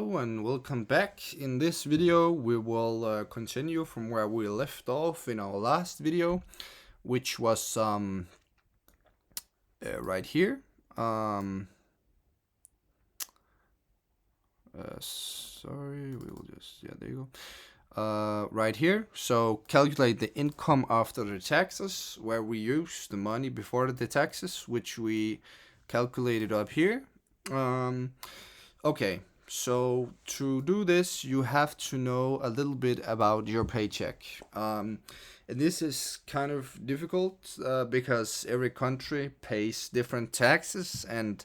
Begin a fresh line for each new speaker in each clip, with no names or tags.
Hello and welcome back. In this video we will continue from where we left off in our last video, which was right here. Sorry, we will just, there you go. Right here, so calculate the income after the taxes, where we use the money before the taxes, which we calculated up here. Okay, so to do this, you have to know a little bit about your paycheck. And this is kind of difficult because every country pays different taxes, and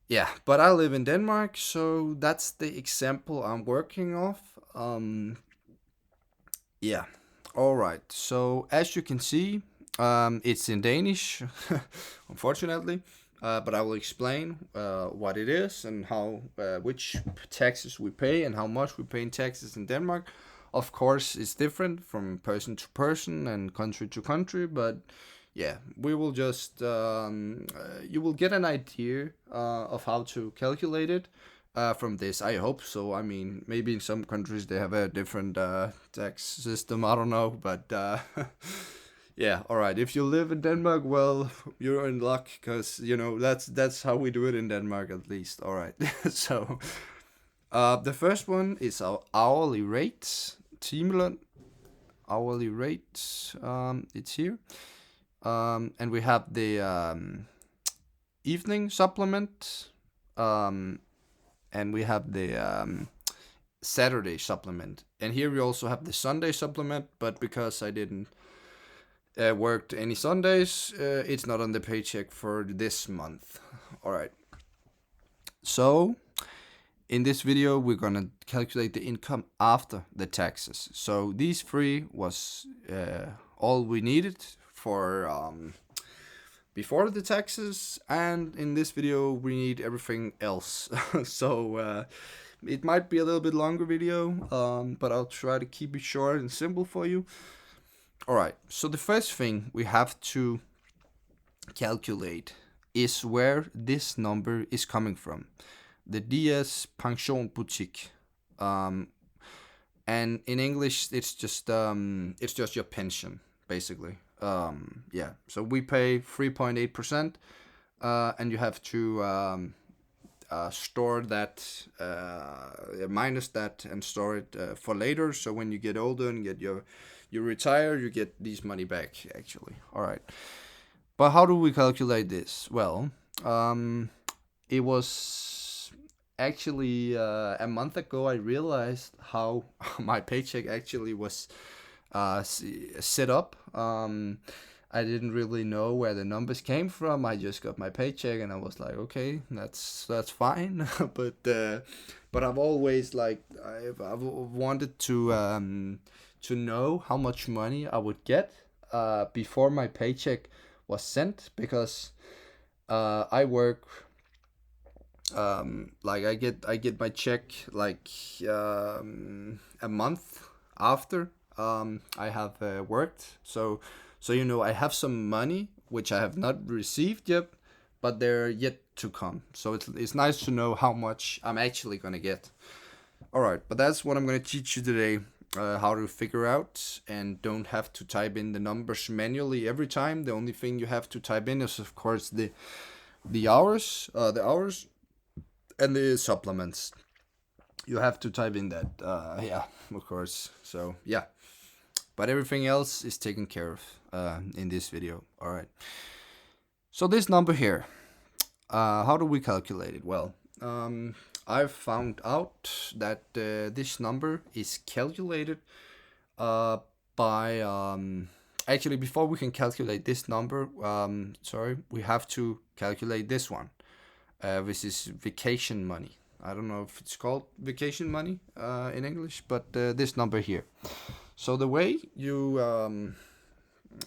yeah, but I live in Denmark, so that's the example I'm working off. Yeah, all right. So as you can see, it's in Danish, unfortunately. But I will explain what it is and how which taxes we pay and how much we pay in taxes in Denmark. Of course, it's different from person to person and country to country, but yeah, we will just you will get an idea of how to calculate it from this. I hope so. I mean, maybe in some countries they have a different tax system. I don't know, but. Yeah, all right. If you live in Denmark, well, you're in luck because that's how we do it in Denmark at least. All right. So, the first one is our hourly rate, timeløn, hourly rate. It's here, and we have the evening supplement, and we have the Saturday supplement, and here we also have the Sunday supplement. But because I didn't worked any Sundays, it's not on the paycheck for this month. All right. So in this video, we're gonna calculate the income after the taxes. So these three was all we needed for before the taxes, and in this video we need everything else. So it might be a little bit longer video, but I'll try to keep it short and simple for you. All right, so the first thing we have to calculate is where this number is coming from. The DS Pensionsbutik. And in English, it's just your pension, basically. Yeah, so we pay 3.8%, and you have to store that, minus that, and store it for later. So when you get older and you retire, you get these money back, actually. All right. But how do we calculate this? Well, it was actually a month ago I realized how my paycheck actually was set up. I didn't really know where the numbers came from. I just got my paycheck and I was like, okay, that's fine. But I've always I've wanted to know how much money I would get before my paycheck was sent, because I work I get my check a month after I have worked. So I have some money which I have not received yet, but they're yet to come. So it's nice to know how much I'm actually gonna get. All right, but that's what I'm gonna teach you today. How to figure out, and don't have to type in the numbers manually every time. The only thing you have to type in is, of course, the hours, and the supplements. You have to type in that. Yeah, of course. So yeah, but everything else is taken care of in this video. All right. So this number here, how do we calculate it? Well, I've found out that this number is calculated by actually, before we can calculate this number, we have to calculate this one. This is vacation money. I don't know if it's called vacation money in English, but this number here. So the way you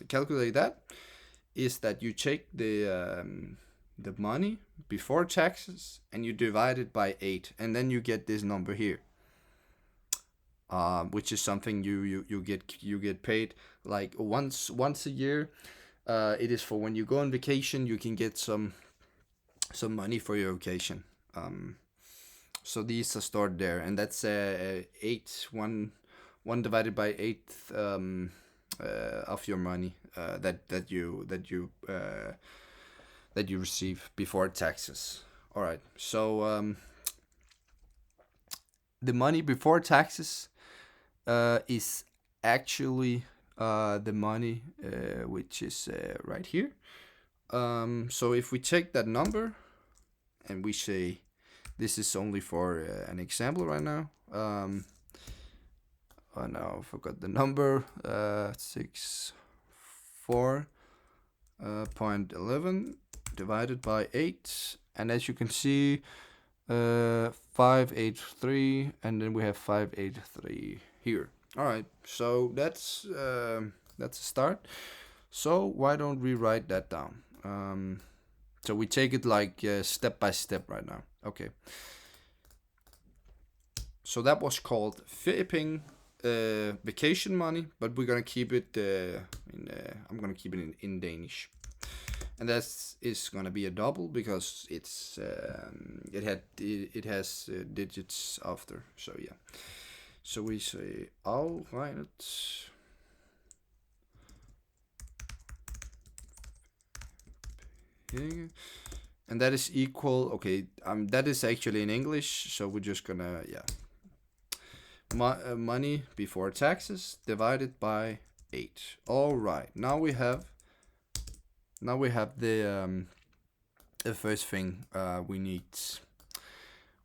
calculate that is that you take the money before taxes and you divide it by 8, and then you get this number here, which is something you get paid like once a year. It is for when you go on vacation, you can get some money for your vacation. So these are stored there, and that's eight one one divided by eight of your money that you receive before taxes. All right. So the money before taxes is actually the money which is right here. So if we take that number and we say this is only for an example right now. Oh no, I forgot the number. 64.11 divided by 8. And as you can see, 583, and then we have 583 here. All right, so that's a start. So why don't we write that down? So we take it like step by step right now. Okay. So that was called feriepenge, vacation money, but we're gonna keep it I'm gonna keep it in Danish, and that is gonna be a double because it has digits after. So yeah. So we say afregnet. And that is equal. Okay, that is actually in English, so we're just gonna money before taxes divided by 8. All right, now we have the first thing we need,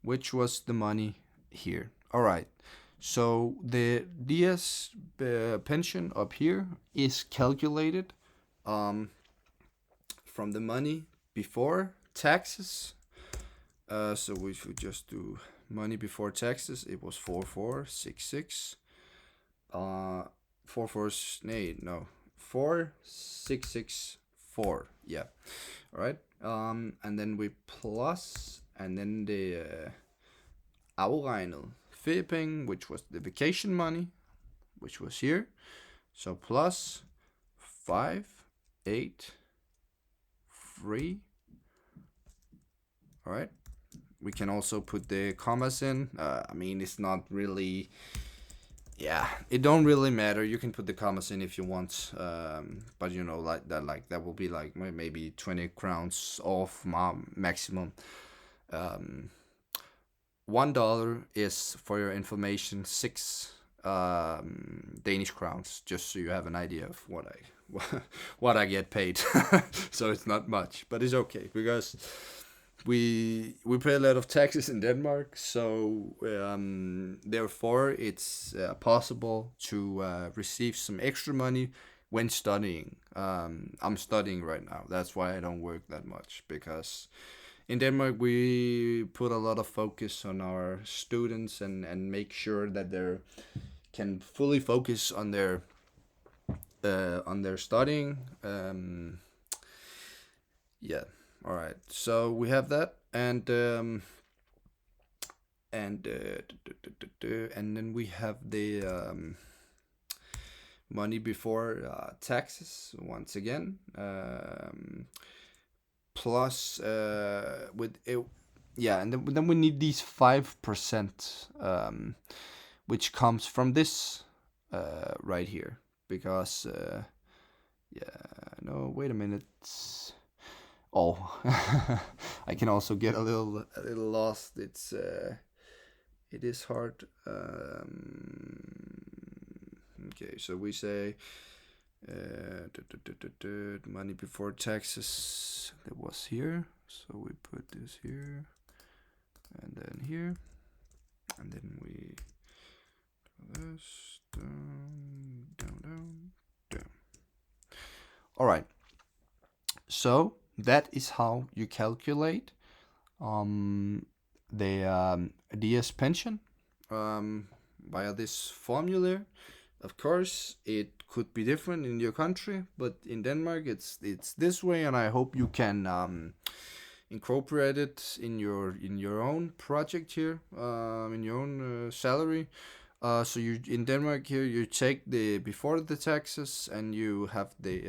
which was the money here. All right, so the DS pension up here is calculated from the money before taxes. So we should just do money before taxes. It was 4466. 4664. Yeah. All right. And then we plus, and then the afregnet feriepenge, which was the vacation money, which was here. So plus 583. All right. We can also put the commas in. It's not really, yeah, it don't really matter. You can put the commas in if you want, but like that will be like maybe 20 crowns off maximum. $1 is, for your information, 6 Danish crowns, just so you have an idea of what I get paid. So it's not much, but it's okay because we pay a lot of taxes in Denmark, so therefore it's possible to receive some extra money when studying. I'm studying right now. That's why I don't work that much, because in Denmark we put a lot of focus on our students and make sure that they can fully focus on their studying. Yeah. All right. So we have that, and then we have the money before taxes once again, plus with it, yeah, and then we need these 5%, which comes from this right here, because yeah, no, wait a minute. Oh, I can also get a little lost. It is hard. Okay, so we say money before taxes. That was here, so we put this here, and then here, and then we do this down. All right. So that is how you calculate the DS pension via this formula. Of course, it could be different in your country, but in Denmark it's this way, and I hope you can incorporate it in your own project here, in your own salary. So you in Denmark here, you take the before the taxes, and you have the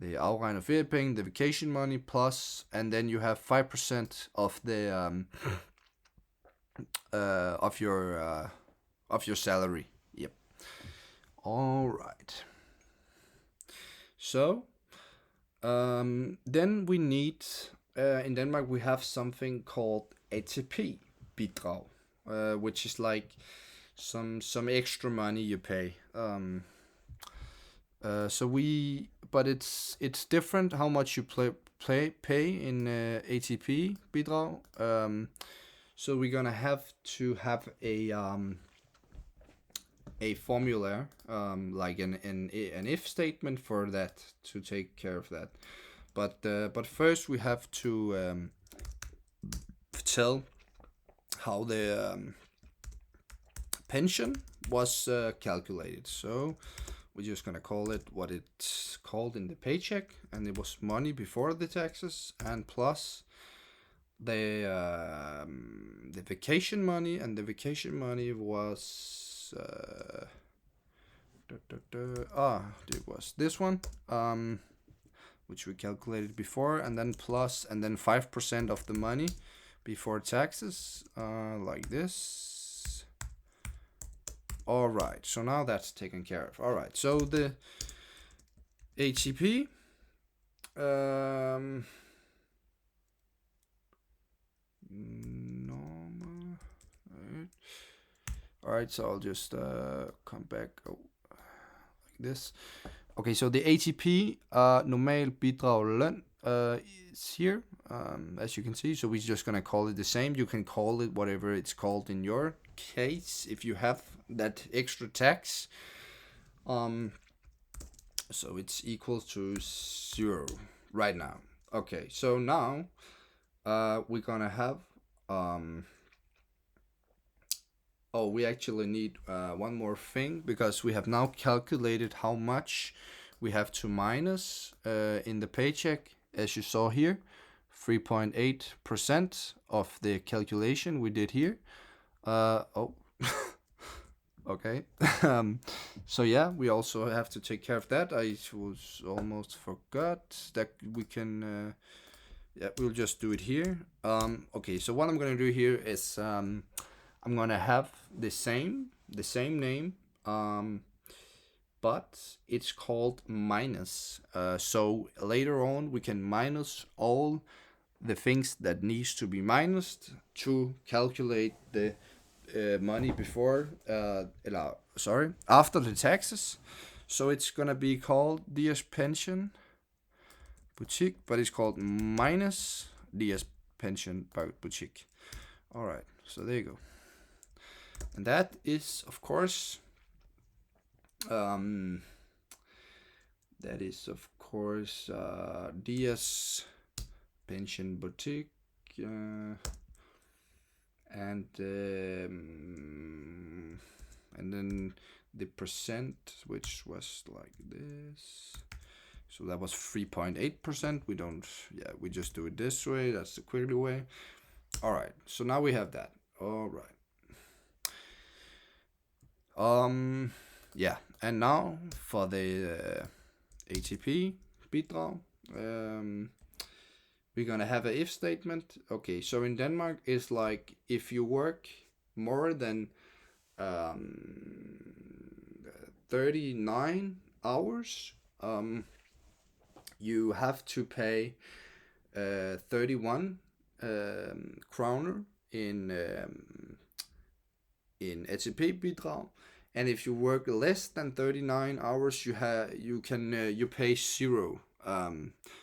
afregnet feriepenge, the vacation money plus, and then you have 5% of the of your salary. Yep. All right. So then we need in Denmark we have something called ATP bidrag, which is like some extra money you pay. But it's different how much you pay in ATP bidrag. So we're gonna have to have a formula, like an if statement for that to take care of that. But first we have to tell how the pension was calculated. So we're just gonna call it what it's called in the paycheck, and it was money before the taxes and plus the vacation money, and the vacation money was it was this one, which we calculated before, and then plus, and then 5% of the money before taxes, like this. All right, so now that's taken care of. All right, so the HCP, normal. All right, so I'll just come back like this. Okay, so the ATP, normal bidrag løn, is here, as you can see. So we're just gonna call it the same. You can call it whatever it's called in your case if you have that extra tax. So it's equal to 0 right now. Okay, so now we're gonna have we actually need one more thing, because we have now calculated how much we have to minus in the paycheck, as you saw here, 3.8% of the calculation we did here. Okay. So yeah, we also have to take care of that. I was almost forgot that we can. Yeah, we'll just do it here. Okay, so what I'm gonna do here is I'm gonna have the same name, but it's called minus. So later on we can minus all the things that needs to be minused to calculate the money before after the taxes. So it's gonna be called DS pension boutique, but it's called minus DS pension boutique. All right, so there you go. And that is, of course, DS pension boutique, and then the percent, which was like this. So that was 3.8%. We just do it this way. That's the quickly way. All right, so now we have that. All right. Yeah, and now for the ATP bidrag, we're gonna have a if statement. Okay, so in Denmark, it's like if you work more than 39 hours, you have to pay 31 kroner in ATP bidrag, and if you work less than 39 hours, you pay 0.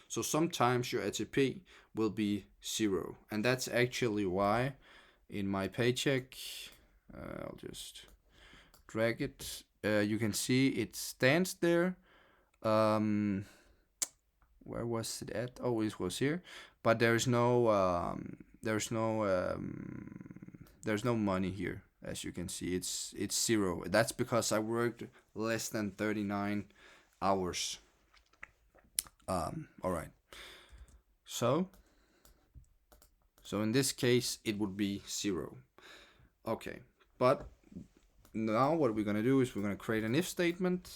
So sometimes your ATP will be 0, and that's actually why in my paycheck, I'll just drag it. You can see it stands there. Where was it at? Oh, it was here, but there's no money here. As you can see, it's 0. That's because I worked less than 39 hours. All right. So in this case, it would be 0. Okay, but now what we're gonna do is we're gonna create an if statement.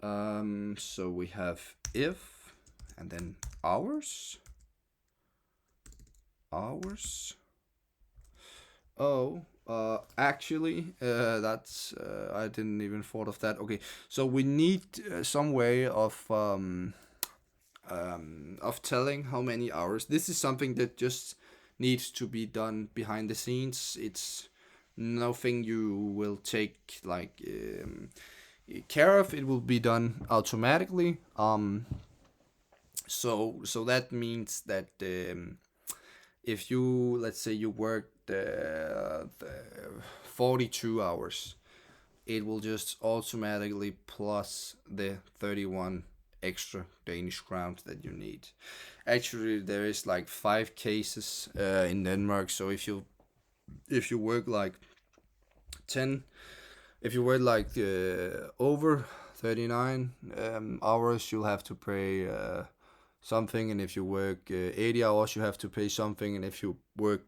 So we have if, and then hours. Oh, actually, that's I didn't even thought of that. Okay, so we need some way of telling how many hours. This is something that just needs to be done behind the scenes. It's nothing you will take like care of. It will be done automatically. So that means that if you, let's say you work the 42 hours, it will just automatically plus the 31 extra Danish crowns that you need. Actually, there is like 5 cases in Denmark. So if you work like 10, if you work like over 39 hours, you'll have to pay something, and if you work 80 hours, you have to pay something, and if you work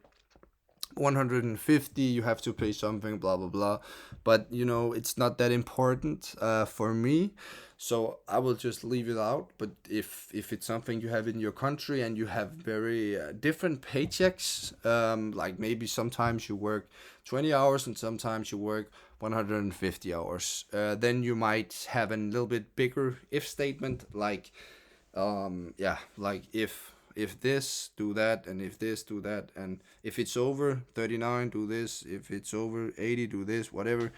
150, you have to pay something, blah blah blah. But it's not that important for me, so I will just leave it out. But if it's something you have in your country and you have very different paychecks, like maybe sometimes you work 20 hours and sometimes you work 150 hours, then you might have a little bit bigger if statement, like yeah, like if this, do that, and if this, do that, and if it's over 39, do this, if it's over 80, do this, whatever.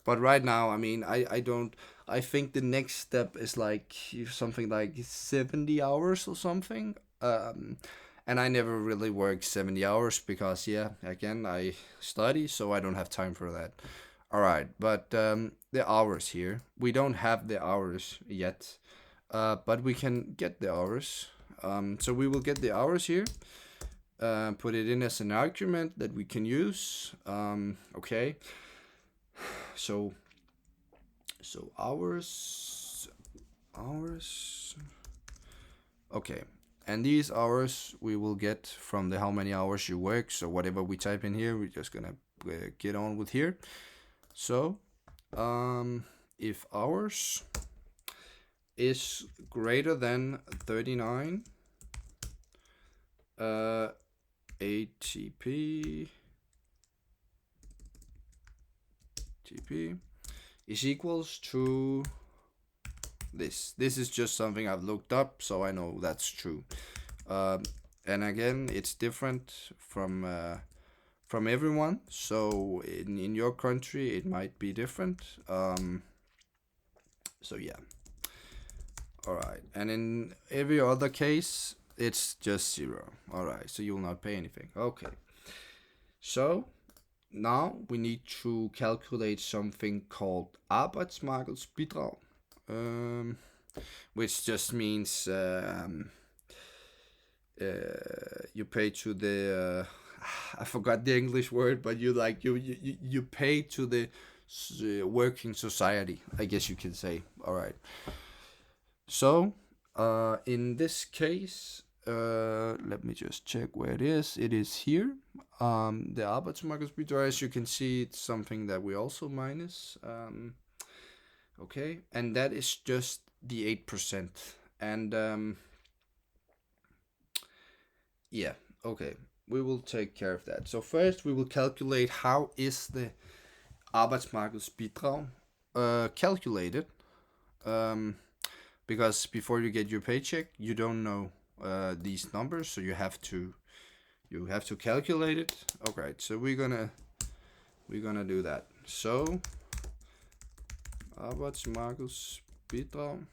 But right now, I mean, I don't, I think the next step is like something like 70 hours or something. And I never really work 70 hours because, yeah, again, I study, so I don't have time for that. All right, but the hours here, we don't have the hours yet, but we can get the hours. So we will get the hours here, put it in as an argument that we can use. Okay, so hours. Okay, and these hours we will get from the how many hours you work. So whatever we type in here, we're just gonna get on with here. So if hours is greater than 39 ATP TP is equals to this. This is just something I've looked up, so I know that's true. And again, it's different from everyone. So in your country, it might be different. So yeah. All right. And in every other case, it's just 0. All right. So you'll not pay anything. Okay. So now we need to calculate something called arbejdsmarkedsbidrag, which just means you pay to the I forgot the English word, but you pay to the working society, I guess you can say. All right. So in this case, let me just check where it is. It is here. The arbejdsmarkedsbidrag, as you can see, it's something that we also minus. Okay, and that is just the 8%. And yeah, okay, we will take care of that. So first we will calculate how is the arbejdsmarkedsbidrag calculated. Because before you get your paycheck, you don't know these numbers, so you have to calculate it. Okay, so we're gonna do that. So arbejdsmarkedsbidrag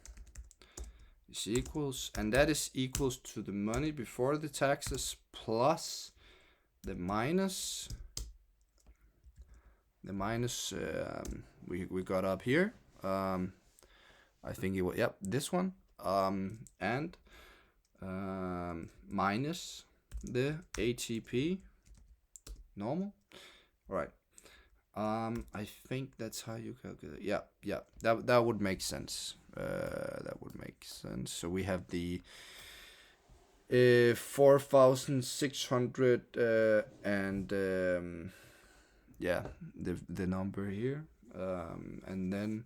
is equals, and that is equals to the money before the taxes plus the minus we got up here. I think it was, yep, this one. And minus the ATP normal. All right. I think that's how you calculate. Yeah. That would make sense. That would make sense. So we have the 4,600 and yeah, the number here. And then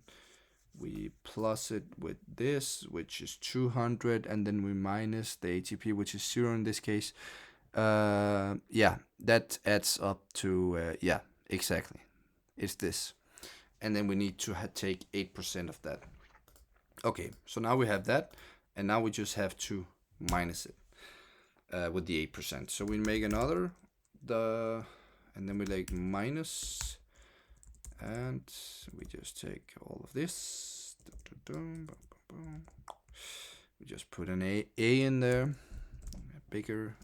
we plus it with this, which is 200, and then we minus the ATP, which is 0 in this case. Yeah, that adds up to yeah, exactly. It's this, and then we need to take 8% of that. Okay, so now we have that, and now we just have to minus it with the 8%. So we make another and then we like minus, and we just take all of this. We just put an A in there, a bigger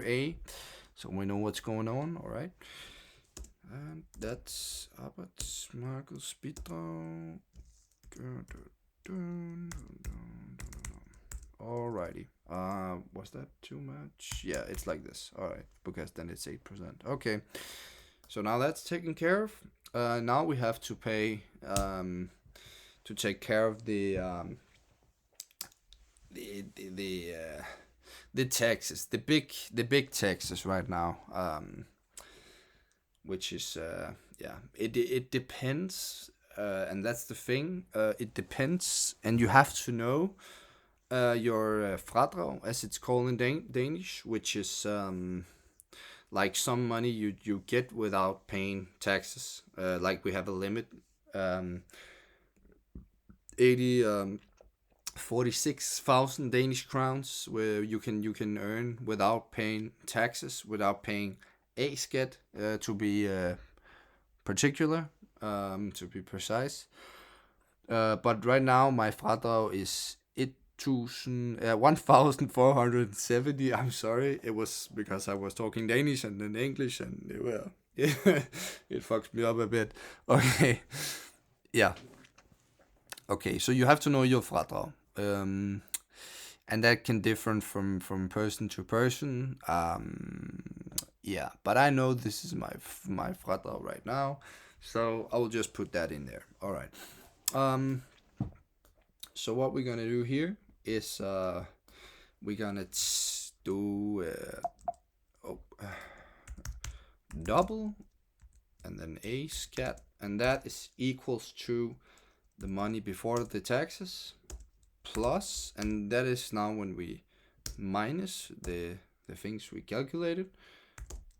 A, so we know what's going on. All right, and that's Arbeitsmarkedsbidrag. Alrighty. Was that too much? Yeah, it's like this. Alright, because then it's 8%. Okay. So now that's taken care of. Now we have to pay to take care of the taxes, the big taxes right now. Which is yeah, it depends, and that's the thing. It depends, and you have to know your fradrag, as it's called in Danish, which is like some money you get without paying taxes. Like we have a limit, 80 46,000 Danish crowns, where you can earn without paying taxes, without paying A-skat, to be particular, to be precise. But right now my fradrag is 1,470. I'm sorry, it was because I was talking Danish and then English, and it fucks me up a bit. Okay, yeah. Okay, so you have to know your fradrag, and that can differ from person to person. Yeah, but I know this is my fradrag right now, so I will just put that in there. All right. So what we're gonna do here is we're gonna do double and then a scat, and that is equals to the money before the taxes plus, and that is now when we minus the things we calculated,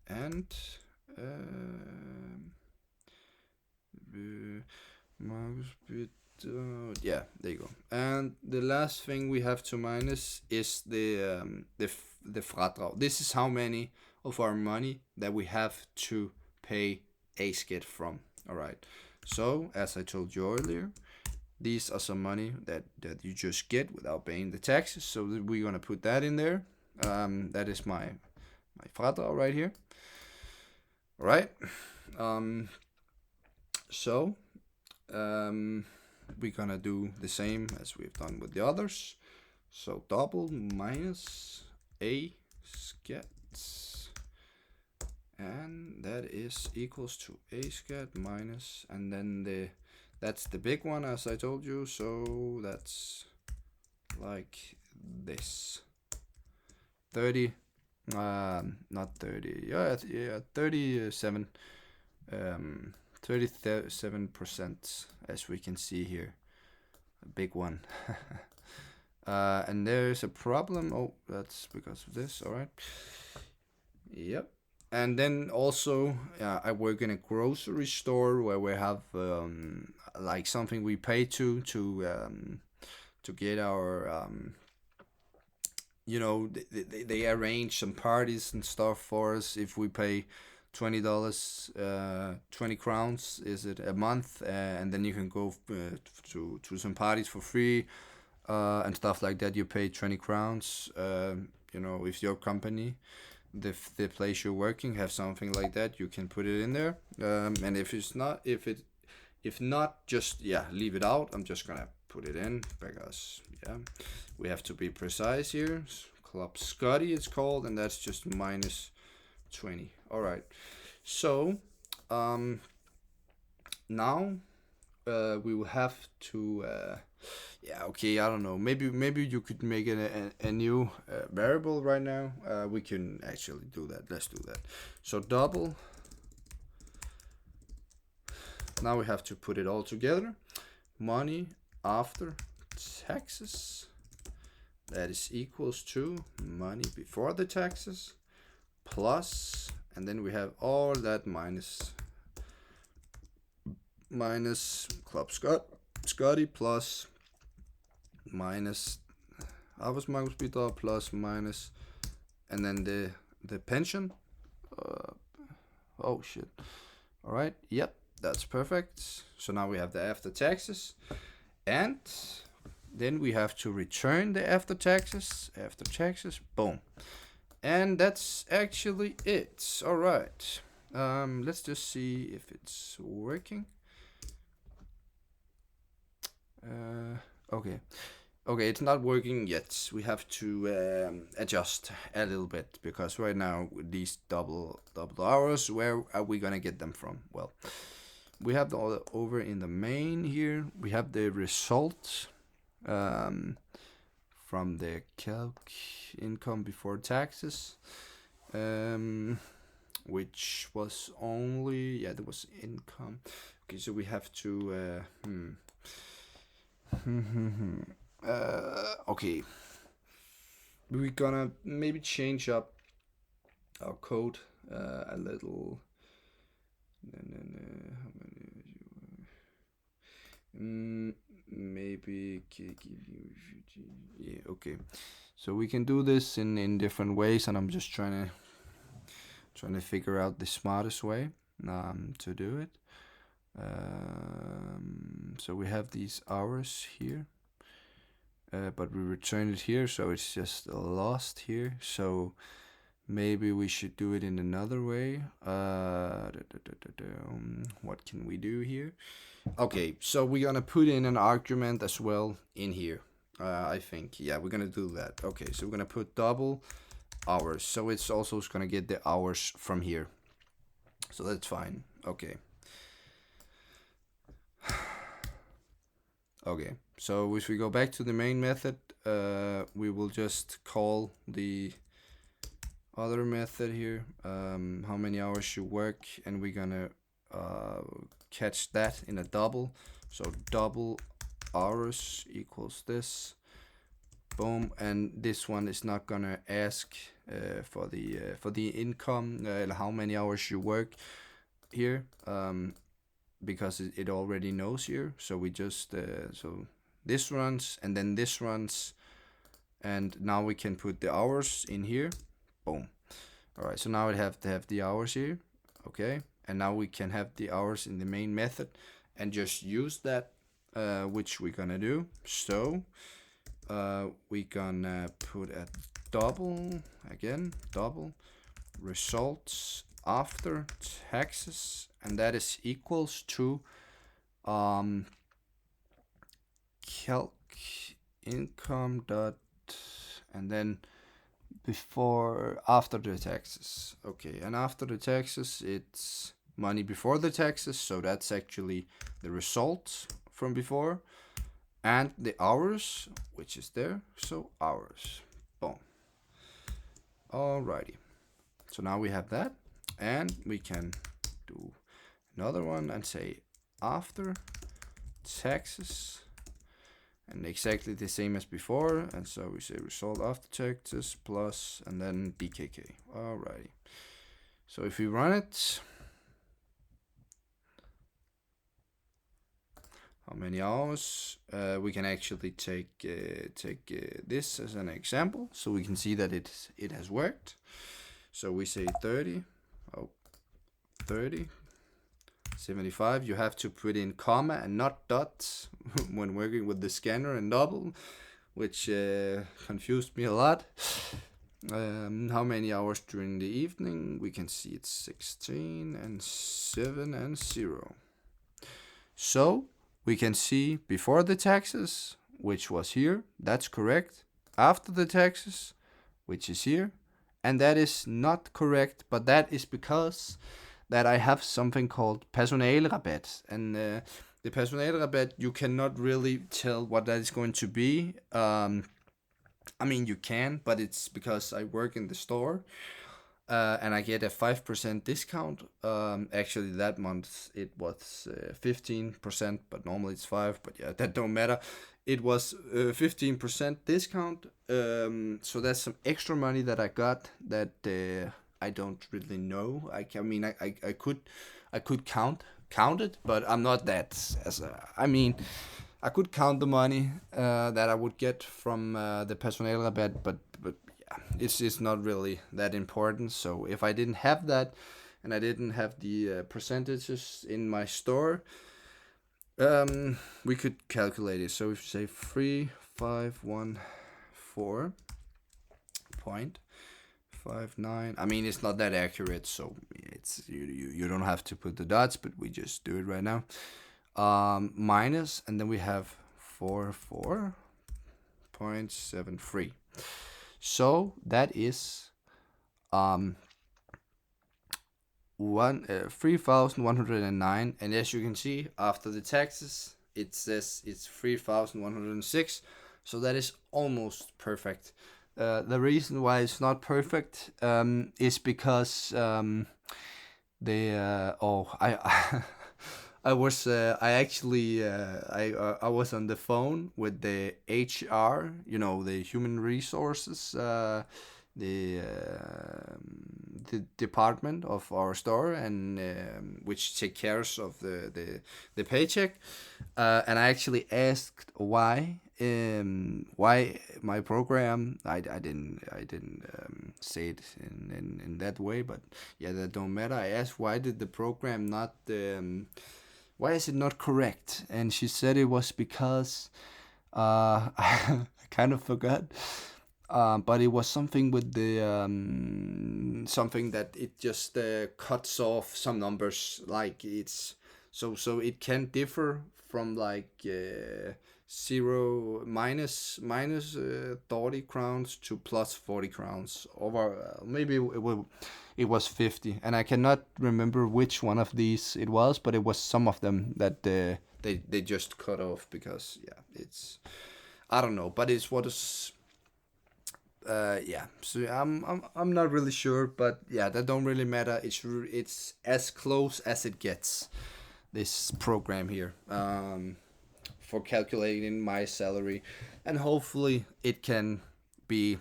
and yeah, there you go. And the last thing we have to minus is the fradrag. This is how many of our money that we have to pay A-skat from. All right. So as I told you earlier, these are some money that you just get without paying the taxes. So we're gonna put that in there. That is my fradrag right here. All right. So we're gonna do the same as we've done with the others. So double minus a scat, and that is equals to a scat minus, and then that's the big one, as I told you. So that's like this, 30, not 30, yeah, 37, 37%, as we can see here, a big one. And there's a problem. Oh, that's because of this. All right. Yep. And then also, I work in a grocery store where we have like something we pay to get our they arrange some parties and stuff for us. If we pay $20, 20 crowns is it a month, and then you can go to some parties for free, and stuff like that. You pay 20 crowns. If your company, the place you're working, have something like that, you can put it in there. And if not, just leave it out. I'm just gonna put it in because we have to be precise here. Club Scotty it's called, and that's just minus 20. All right. So now we will have to okay, I don't know, maybe you could make a new variable right now. We can actually do that. Let's do that. So double, now we have to put it all together. Money after taxes, that is equals to money before the taxes, plus, and then we have all that minus Club Scotty plus minus Arbejdsmarkedsbidrag plus minus, and then the pension. Oh shit. All right. Yep, that's perfect. So now we have the after taxes, and then we have to return the after taxes. After taxes. Boom. And that's actually it. All right. Let's just see if it's working. Okay. Okay, it's not working yet. We have to adjust a little bit, because right now with these double hours, where are we gonna get them from? Well, we have the over in the main here. We have the result from the calc income before taxes, which was only, yeah, there was income. Okay, so we have to okay, we're gonna maybe change up our code a little. Maybe yeah, okay. So we can do this in different ways, and I'm just trying to figure out the smartest way to do it. So we have these hours here, but we return it here, so it's just lost here. So maybe we should do it in another way. What can we do here? Okay, so we're gonna put in an argument as well in here. I think, yeah, we're gonna do that. Okay, so we're gonna put double hours, so it's also gonna get the hours from here. So that's fine. Okay. Okay, so if we go back to the main method, we will just call the other method here, how many hours you work, and we're gonna catch that in a double. So double hours equals this. Boom, and this one is not gonna ask for the income, how many hours you work here, because it already knows here. So we just so this runs, and then this runs, and now we can put the hours in here. Boom. All right, so now we have to have the hours here. Okay, and now we can have the hours in the main method and just use that, which we're gonna do. So we gonna put a double results after taxes, and that is equals to calc income dot, and then after the taxes. Okay, and after the taxes it's money before the taxes, so that's actually the result from before, and the hours, which is there, so hours. Boom. Alrighty, so now we have that, and we can do another one and say after taxes, and exactly the same as before, and so we say result after taxes plus, and then DKK. Alrighty, so if we run it, how many hours, we can actually take this as an example, so we can see that it has worked. So we say 30, 75. You have to put in comma and not dots when working with the scanner and double, which confused me a lot. How many hours during the evening? We can see it's 16 and 7 and 0. So we can see before the taxes, which was here, that's correct. After the taxes, which is here, and that is not correct, but that is because that I have something called personalerabat, and the personalerabat, you cannot really tell what that is going to be. I mean, you can, but it's because I work in the store, and I get a 5% discount. Actually, that month it was 15%, but normally it's 5%. But yeah, that don't matter. It was 15% discount. So that's some extra money that I got that I don't really know. I mean, I could count it, but I'm not that. I mean, I could count the money that I would get from the personalrabat, but yeah, it's not really that important. So if I didn't have that, and I didn't have the percentages in my store, we could calculate it. So if you say 3514.59, I mean it's not that accurate, so it's you don't have to put the dots, but we just do it right now. Minus, and then we have 44.73. So that is 3,109, and as you can see, after the taxes, it says it's 3,106. So that is almost perfect. The reason why it's not perfect is because I I was I was on the phone with the HR, the human resources, the department of our store, and which take cares of the paycheck, and I actually asked why my program, I didn't say it in that way, but yeah, that don't matter. I asked why did the program not why is it not correct, and she said it was because I kind of forgot. But it was something with the something that it just cuts off some numbers, like it's so it can differ from like zero minus 30 crowns to plus 40 crowns over maybe it was 50, and I cannot remember which one of these it was, but it was some of them that they just cut off because yeah, it's, I don't know, but it's what is yeah, so I'm not really sure, but yeah, that don't really matter. It's as close as it gets, this program here, for calculating my salary, and hopefully it can be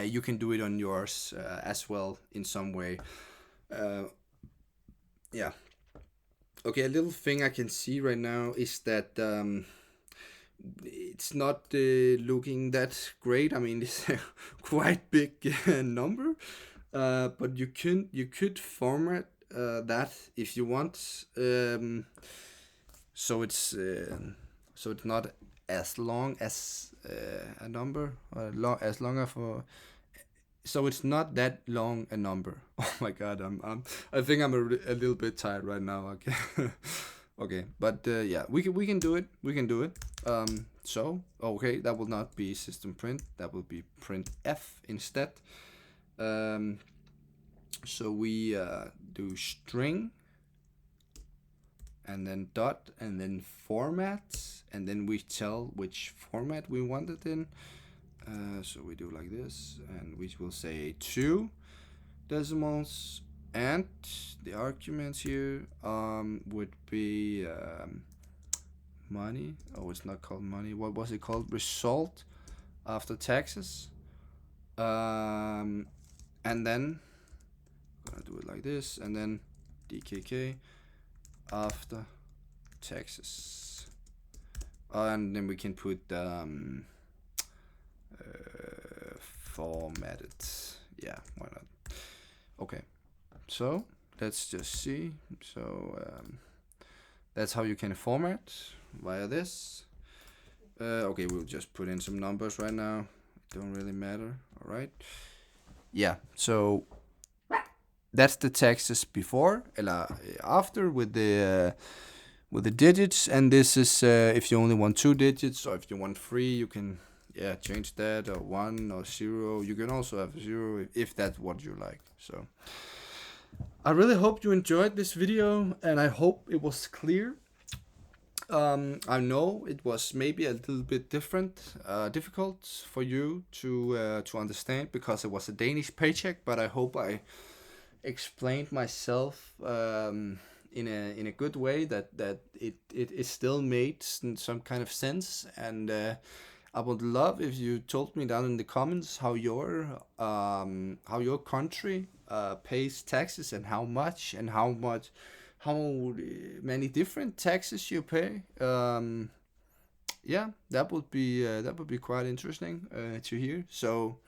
you can do it on yours as well in some way. uh, yeah, okay, a little thing I can see right now is that it's not looking that great. I mean, it's a quite big number, but you could format that if you want. So it's so it's not as long as a number, as long of a. So it's not that long a number. Oh my god, I think I'm a little bit tired right now. Okay, okay, but yeah, we can do it. We can do it. So okay, that will not be system print. That will be print F instead. Um, so we do string, and then dot, and then format, and then we tell which format we want it in. So we do like this, and we will say 2 decimals, and the arguments here would be money. Oh, it's not called money. What was it called? Result after taxes. And then I'm gonna do it like this, and then DKK after taxes. And then we can put formatted. Yeah, why not? Okay, so let's just see. So that's how you can format via this. Okay, we'll just put in some numbers right now. It don't really matter. All right. Yeah. So that's the taxes before eller after with the digits, and this is if you only want 2 digits, or if you want 3, you can change that, or 1 or 0. You can also have 0 if that's what you like. So I really hope you enjoyed this video, and I hope it was clear. I know it was maybe a little bit difficult for you to understand because it was a Danish paycheck, but I hope I explained myself in a good way that it still made some kind of sense, and I would love if you told me down in the comments how your country pays taxes, and how many different taxes you pay. Yeah, that would be quite interesting to hear. So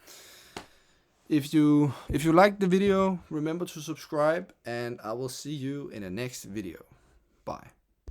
if you like the video, remember to subscribe, and I will see you in the next video. Bye.